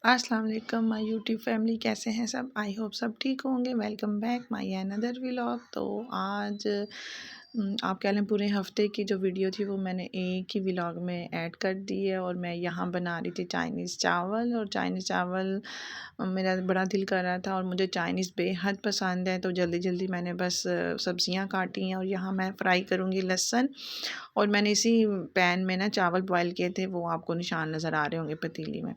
अस्सलाम वालेकुम my YouTube family, कैसे हैं सब। आई होप सब ठीक होंगे। Welcome back my another vlog. तो आज आप कह लें पूरे हफ्ते की जो वीडियो थी वो मैंने एक ही व्लॉग में ऐड कर दी है। और मैं यहाँ बना रही थी चाइनीज़ चावल। और चाइनीज़ चावल मेरा बड़ा दिल कर रहा था और मुझे चाइनीज़ बेहद पसंद है। तो जल्दी जल्दी मैंने बस सब्ज़ियाँ काटी हैं और यहाँ मैं फ्राई करूँगी लहसुन। और मैंने इसी पैन में ना चावल बॉयल किए थे, वो आपको निशान नज़र आ रहे होंगे पतीली में।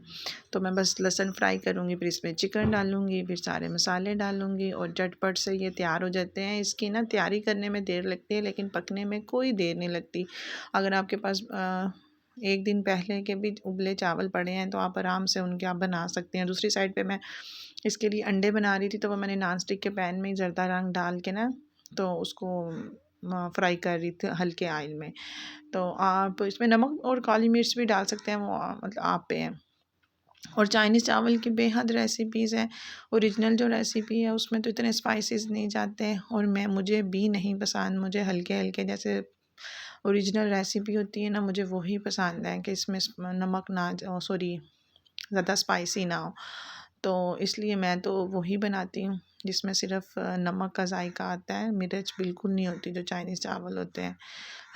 तो मैं बस लहसुन फ्राई करूँगी, फिर इसमें चिकन डालूँगी, फिर सारे मसाले डालूँगी और झटपट से ये तैयार हो जाते हैं। इसकी ना तैयारी करने में देर लगती है लेकिन पकने में कोई देर नहीं लगती। अगर आपके पास एक दिन पहले के भी उबले चावल पड़े हैं तो आप आराम से उनके आप बना सकते हैं। दूसरी साइड पे मैं इसके लिए अंडे बना रही थी, तो वो मैंने नॉन स्टिक के पैन में ज़रदा रंग डाल के ना तो उसको फ्राई कर रही थी हल्के ऑयल में। तो आप इसमें नमक और काली मिर्च भी डाल सकते हैं, वो मतलब आप पे है। और चाइनीज़ चावल की बेहद रेसिपीज़ हैं। ओरिजिनल जो रेसिपी है उसमें तो इतने स्पाइसेस नहीं जाते और मुझे भी नहीं पसंद। मुझे हल्के हल्के जैसे ओरिजिनल रेसिपी होती है ना, मुझे वही पसंद है कि इसमें नमक ना सॉरी ज़्यादा स्पाइसी ना हो। तो इसलिए मैं तो वही बनाती हूँ जिसमें सिर्फ नमक का जायका आता है, मिर्च बिल्कुल नहीं होती जो चाइनीज़ चावल होते हैं।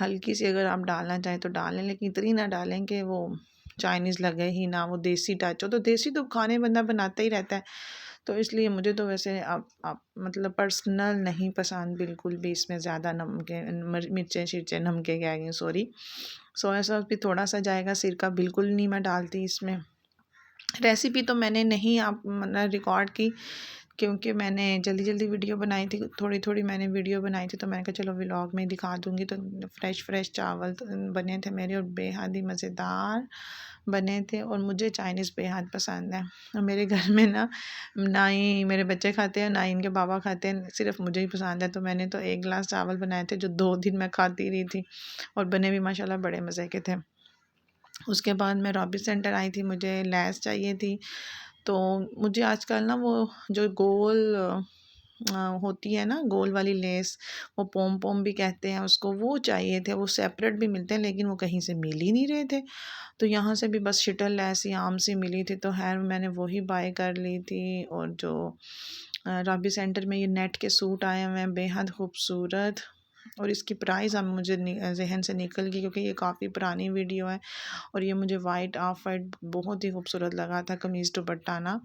हल्की सी अगर आप डालना चाहें तो डालें, लेकिन इतनी ना डालें कि वो चाइनीज़ लगे ही ना, वो देसी टच हो। तो देसी तो खाने बंदा बनाता ही रहता है। तो इसलिए मुझे तो वैसे आप मतलब पर्सनल नहीं पसंद बिल्कुल भी इसमें ज़्यादा नमके मिर्चें शिर्चें नमके कह गई सॉरी। सोया सॉस भी थोड़ा सा जाएगा, सिरका बिल्कुल नहीं मैं डालती इसमें। रेसिपी तो मैंने नहीं आप मतलब रिकॉर्ड की, क्योंकि मैंने जल्दी जल्दी वीडियो बनाई थी, थोड़ी थोड़ी मैंने वीडियो बनाई थी। तो मैंने कहा चलो व्लॉग में दिखा दूँगी। तो फ़्रेश फ़्रेश चावल तो बने थे मेरे और बेहद ही मज़ेदार बने थे। और मुझे चाइनीज़ बेहद पसंद है। और मेरे घर में ना ही मेरे बच्चे खाते हैं ना ही इनके बाबा खाते हैं, सिर्फ मुझे ही पसंद है। तो मैंने तो 1 गिलास चावल बनाए थे जो 2 दिन मैं खाती रही थी और बने भी माशाल्लाह बड़े मज़े के थे। उसके बाद मैं रॉबी सेंटर आई थी, मुझे लैस चाहिए थी। तो मुझे आजकल ना वो जो गोल होती है ना गोल वाली लेस, वो पोम पोम भी कहते हैं उसको, वो चाहिए थे। वो सेपरेट भी मिलते हैं लेकिन वो कहीं से मिल ही नहीं रहे थे। तो यहाँ से भी बस शिटल लेस ही आम सी मिली थी, तो खैर मैंने वही बाय कर ली थी। और जो रॉबी सेंटर में ये नेट के सूट आए हुए हैं बेहद खूबसूरत। और इसकी प्राइस अब मुझे जहन से निकल गई क्योंकि ये काफ़ी पुरानी वीडियो है। और ये मुझे वाइट ऑफ वाइट बहुत ही खूबसूरत लगा था कमीज़ दुपट्टा ना।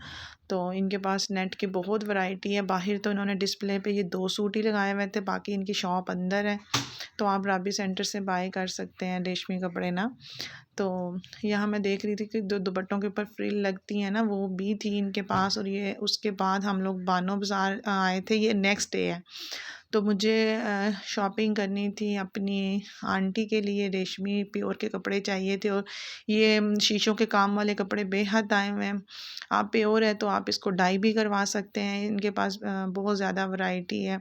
तो इनके पास नेट की बहुत वैरायटी है। बाहर तो इन्होंने डिस्प्ले पे ये 2 सूट ही लगाए हुए थे, बाकी इनकी शॉप अंदर है। तो आप राबी सेंटर से बाय कर सकते हैं रेशमी कपड़े ना। तो यहाँ मैं देख रही थी कि जो दुपट्टों के ऊपर फ्रिल लगती हैं ना वो भी थी इनके पास। और ये उसके बाद हम लोग बानो बाज़ार आए थे, ये नेक्स्ट डे है। तो मुझे शॉपिंग करनी थी अपनी आंटी के लिए, रेशमी प्योर के कपड़े चाहिए थे। और ये शीशों के काम वाले कपड़े बेहद आए हुए हैं। आप प्योर है तो आप इसको डाई भी करवा सकते हैं, इनके पास बहुत ज़्यादा वैरायटी है।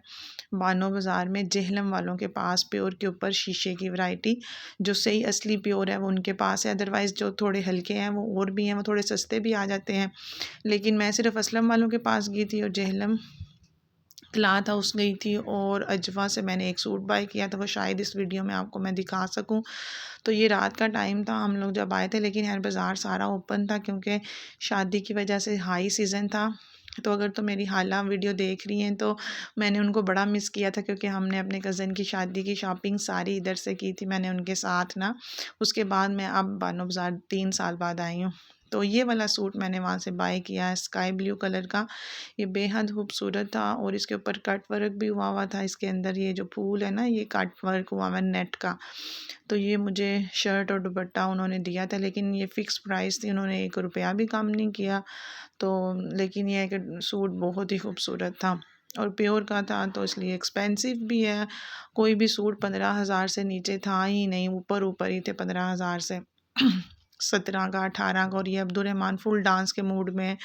बानो बाज़ार में जेहलम वालों के पास प्योर के ऊपर शीशे की वैरायटी जो सही असली प्योर है वो उनके पास है। अदरवाइज़ जो थोड़े हल्के हैं वो और भी हैं, वो थोड़े सस्ते भी आ जाते हैं। लेकिन मैं सिर्फ असलम वालों के पास गई थी और जेहलम क्लॉथ हाउस गई थी। और अजवा से मैंने एक सूट बाय किया था, वो शायद इस वीडियो में आपको मैं दिखा सकूं। तो ये रात का टाइम था हम लोग जब आए थे, लेकिन यार बाज़ार सारा ओपन था क्योंकि शादी की वजह से हाई सीज़न था। तो अगर तो मेरी हाला वीडियो देख रही हैं तो मैंने उनको बड़ा मिस किया था, क्योंकि हमने अपने कज़न की शादी की शॉपिंग सारी इधर से की थी मैंने उनके साथ ना। उसके बाद मैं अब बानो बाज़ार 3 साल बाद आई हूँ। तो ये वाला सूट मैंने वहाँ से बाय किया है, स्काई ब्लू कलर का। ये बेहद खूबसूरत था और इसके ऊपर कट वर्क भी हुआ हुआ था। इसके अंदर ये जो फूल है ना, ये कट वर्क हुआ हुआ नेट का। तो ये मुझे शर्ट और दुपट्टा उन्होंने दिया था, लेकिन ये फ़िक्स प्राइस थी, उन्होंने 1 रुपया भी कम नहीं किया। तो लेकिन ये है कि सूट बहुत ही खूबसूरत था और प्योर का था, तो इसलिए एक्सपेंसिव भी है। कोई भी सूट 15,000 से नीचे था ही नहीं, ऊपर ऊपर ही थे 15,000 से 17 का 18 का। और ये अब्दुलरहमान फुल डांस के मूड में,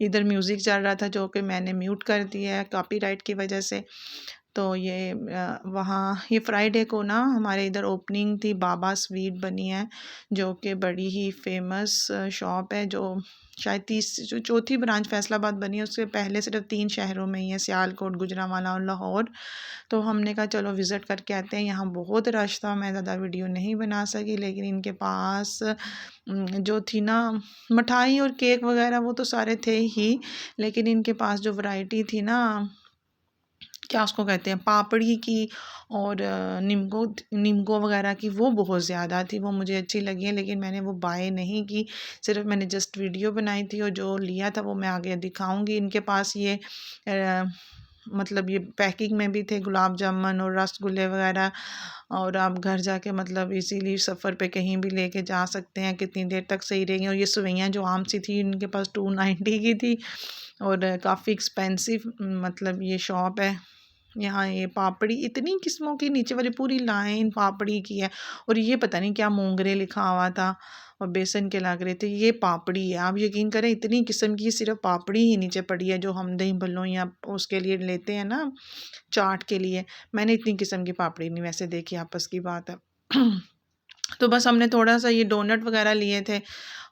इधर म्यूज़िक चल रहा था जो कि मैंने म्यूट कर दिया है कॉपीराइट की वजह से। तो ये वहाँ ये फ्राइडे को ना हमारे इधर ओपनिंग थी, बाबा स्वीट बनी है, जो कि बड़ी ही फेमस शॉप है, जो शायद जो चौथी ब्रांच फैसलाबाद बनी है, उससे पहले सिर्फ 3 शहरों में ही है, सियालकोट, गुजरांवाला और लाहौर। तो हमने कहा चलो विज़िट करके आते हैं। यहाँ बहुत रश था, मैं ज़्यादा वीडियो नहीं बना सकी, लेकिन इनके पास जो थी ना मिठाई और केक वगैरह वो तो सारे थे ही, लेकिन इनके पास जो वैरायटी थी ना, क्या उसको कहते हैं, पापड़ी की और नीमको वगैरह की, वो बहुत ज़्यादा थी, वो मुझे अच्छी लगी है, लेकिन मैंने वो बाय नहीं की, सिर्फ मैंने जस्ट वीडियो बनाई थी और जो लिया था वो मैं आगे दिखाऊंगी। इनके पास ये मतलब ये पैकिंग में भी थे गुलाब जामुन और रसगुल्ले वगैरह, और आप घर जाके मतलब इजीली सफ़र पे कहीं भी लेके जा सकते हैं, कितनी देर तक सही रहेंगी। और ये सुवैयाँ जो आम सी थी, इनके पास 290 की थी और काफ़ी एक्सपेंसिव मतलब ये शॉप है। यहाँ ये पापड़ी इतनी किस्मों की, नीचे वाली पूरी लाइन पापड़ी की है, और ये पता नहीं क्या मोंगरे लिखा हुआ था और बेसन के लग रहे थे, ये पापड़ी है। आप यकीन करें इतनी किस्म की सिर्फ पापड़ी ही नीचे पड़ी है, जो हम दही भल्लों या उसके लिए लेते हैं ना, चाट के लिए। मैंने इतनी किस्म की पापड़ी नहीं वैसे देखी, आपस की बात है। तो बस हमने थोड़ा सा ये डोनट वगैरह लिए थे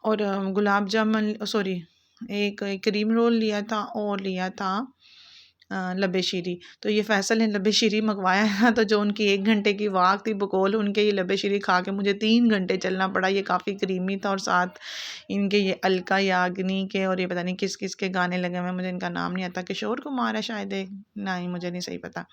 और गुलाब जामुन, सॉरी, एक क्रीम रोल लिया था और लिया था लबे शीरी। तो ये फैसल ने लबे शीरी मंगवाया है, तो जो उनकी 1 घंटे की वाक थी बकौल उनके, ये लबे शीरी खा के मुझे 3 घंटे चलना पड़ा। ये काफ़ी क्रीमी था और साथ इनके ये अलका याग्निक के और ये पता नहीं किस किस के गाने लगे हुए हैं, मुझे इनका नाम नहीं आता, किशोर कुमार है शायद, एक नहीं मुझे नहीं सही पता।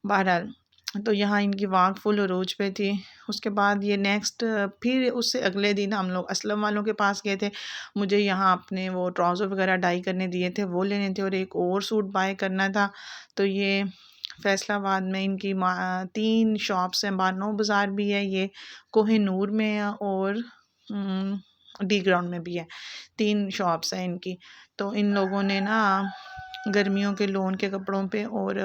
बहरहाल तो यहाँ इनकी वाक फुल अरूज पे थी। उसके बाद ये नेक्स्ट फिर उससे अगले दिन हम लोग असलम वालों के पास गए थे। मुझे यहाँ अपने वो ट्राउज़र वगैरह डाई करने दिए थे, वो लेने थे और एक और सूट बाय करना था। तो ये फैसलाबाद में इनकी 3 शॉप्स हैं, बानो बाज़ार भी है, ये कोहिनूर में है और डी ग्राउंड में भी है। 3 शॉप्स हैं इनकी। तो इन लोगों ने ना गर्मियों के लोन के कपड़ों पे और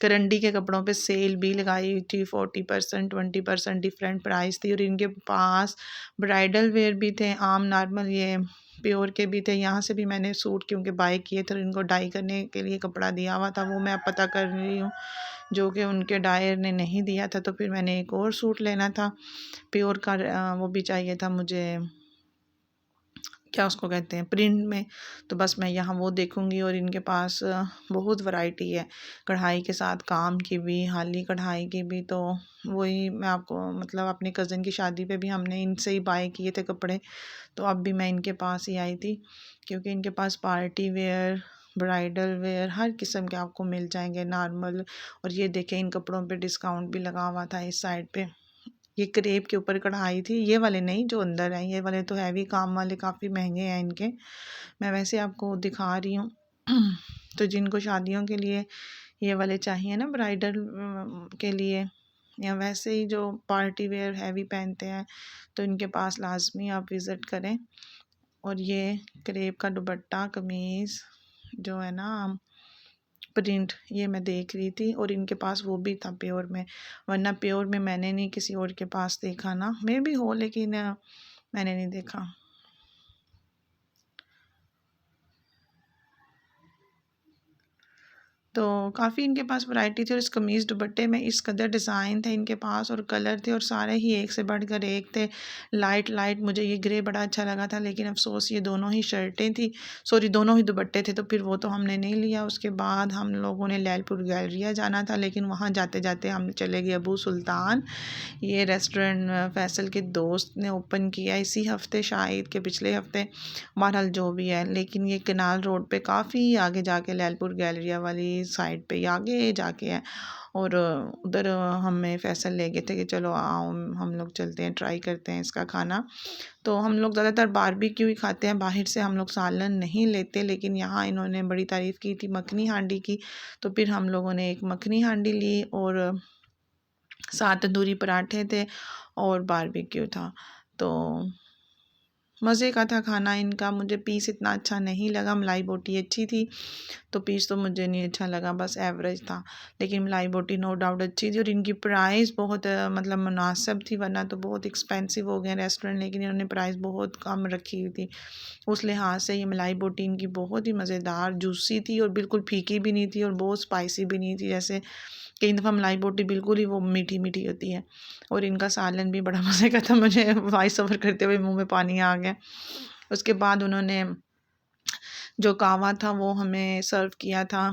करंडी के कपड़ों पे सेल भी लगाई हुई थी, 40% 20% डिफरेंट प्राइस थी। और इनके पास ब्राइडल वेयर भी थे, आम नॉर्मल ये प्योर के भी थे। यहाँ से भी मैंने सूट क्योंकि बाय किए थे, इनको डाई करने के लिए कपड़ा दिया हुआ था, वो मैं अब पता कर रही हूँ, जो कि उनके डायर ने नहीं दिया था। तो फिर मैंने एक और सूट लेना था प्योर का, वो भी चाहिए था मुझे, क्या उसको कहते हैं, प्रिंट में। तो बस मैं यहाँ वो देखूँगी। और इनके पास बहुत वैरायटी है, कढ़ाई के साथ काम की भी, हाली कढ़ाई की भी। तो वही मैं आपको मतलब अपने कज़न की शादी पे भी हमने इनसे ही बाय किए थे कपड़े, तो अब भी मैं इनके पास ही आई थी, क्योंकि इनके पास पार्टी वेयर, ब्राइडल वेयर हर किस्म के आपको मिल जाएंगे, नॉर्मल। और ये देखें इन कपड़ों पे डिस्काउंट भी लगा हुआ था इस साइड पे। ये क्रेप के ऊपर कढ़ाई थी, ये वाले नहीं जो अंदर है, ये वाले तो हैवी काम वाले काफ़ी महंगे हैं इनके। मैं वैसे आपको दिखा रही हूँ। तो जिनको शादियों के लिए ये वाले चाहिए ना, ब्राइडल के लिए, या वैसे ही जो पार्टी वेयर हैवी पहनते हैं, तो इनके पास लाजमी आप विज़िट करें। और ये क्रेप का दुपट्टा कमीज़ जो है ना प्रिंट, ये मैं देख रही थी, और इनके पास वो भी था प्योर में, वरना प्योर में मैंने नहीं किसी और के पास देखा ना, मे भी हो, लेकिन मैंने नहीं देखा। तो काफ़ी इनके पास वैरायटी थी। और इस कमीज़ दुपट्टे में इस कदर डिज़ाइन थे इनके पास और कलर थे, और सारे ही एक से बढ़कर एक थे। लाइट मुझे ये ग्रे बड़ा अच्छा लगा था, लेकिन अफसोस ये दोनों ही शर्टें थी, सॉरी दोनों ही दुपट्टे थे, तो फिर वो तो हमने नहीं लिया। उसके बाद हम लोगों ने लैलपुर गैलरिया जाना था, लेकिन वहाँ जाते जाते हम चले गए अबू सुल्तान। ये रेस्टोरेंट फैसल के दोस्त ने ओपन किया इसी हफ्ते, शायद के पिछले हफ्ते, बहरहाल जो भी है। लेकिन ये कनाल रोड पे काफ़ी आगे जाके लैलपुर गैलरिया वाली साइड पे आगे जाके है। और उधर हमें फैसल ले गए थे कि चलो आओ हम लोग चलते हैं, ट्राई करते हैं इसका खाना। तो हम लोग ज़्यादातर बारबेक्यू ही खाते हैं, बाहर से हम लोग सालन नहीं लेते, लेकिन यहाँ इन्होंने बड़ी तारीफ़ की थी मखनी हांडी की, तो फिर हम लोगों ने एक मखनी हांडी ली और साथ तंदूरी पराठे थे और बारबेक्यू था। तो मज़े का था खाना इनका। मुझे पीस इतना अच्छा नहीं लगा, मलाई बोटी अच्छी थी तो पीस तो मुझे नहीं अच्छा लगा, बस एवरेज था। लेकिन मलाई बोटी नो डाउट अच्छी थी और इनकी प्राइस बहुत मतलब मुनासिब थी, वरना तो बहुत एक्सपेंसिव हो गए रेस्टोरेंट, लेकिन इन्होंने प्राइस बहुत कम रखी हुई थी। उस लिहाज से ये मलाई बोटी इनकी बहुत ही मज़ेदार जूसी थी और बिल्कुल फीकी भी नहीं थी और बहुत स्पाइसी भी नहीं थी। जैसे कई दफ़ा मलाई बोटी बिल्कुल ही वो मीठी मीठी होती है। और इनका सालन भी बड़ा मज़े का था, मुझे वॉइस ओवर करते हुए मुंह में पानी आ गया। उसके बाद उन्होंने जो कावा था वो हमें सर्व किया था,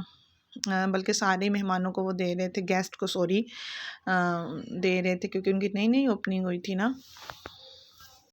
बल्कि सारे मेहमानों को वो दे रहे थे, गेस्ट को सॉरी दे रहे थे, क्योंकि उनकी नई नई ओपनिंग हुई थी ना।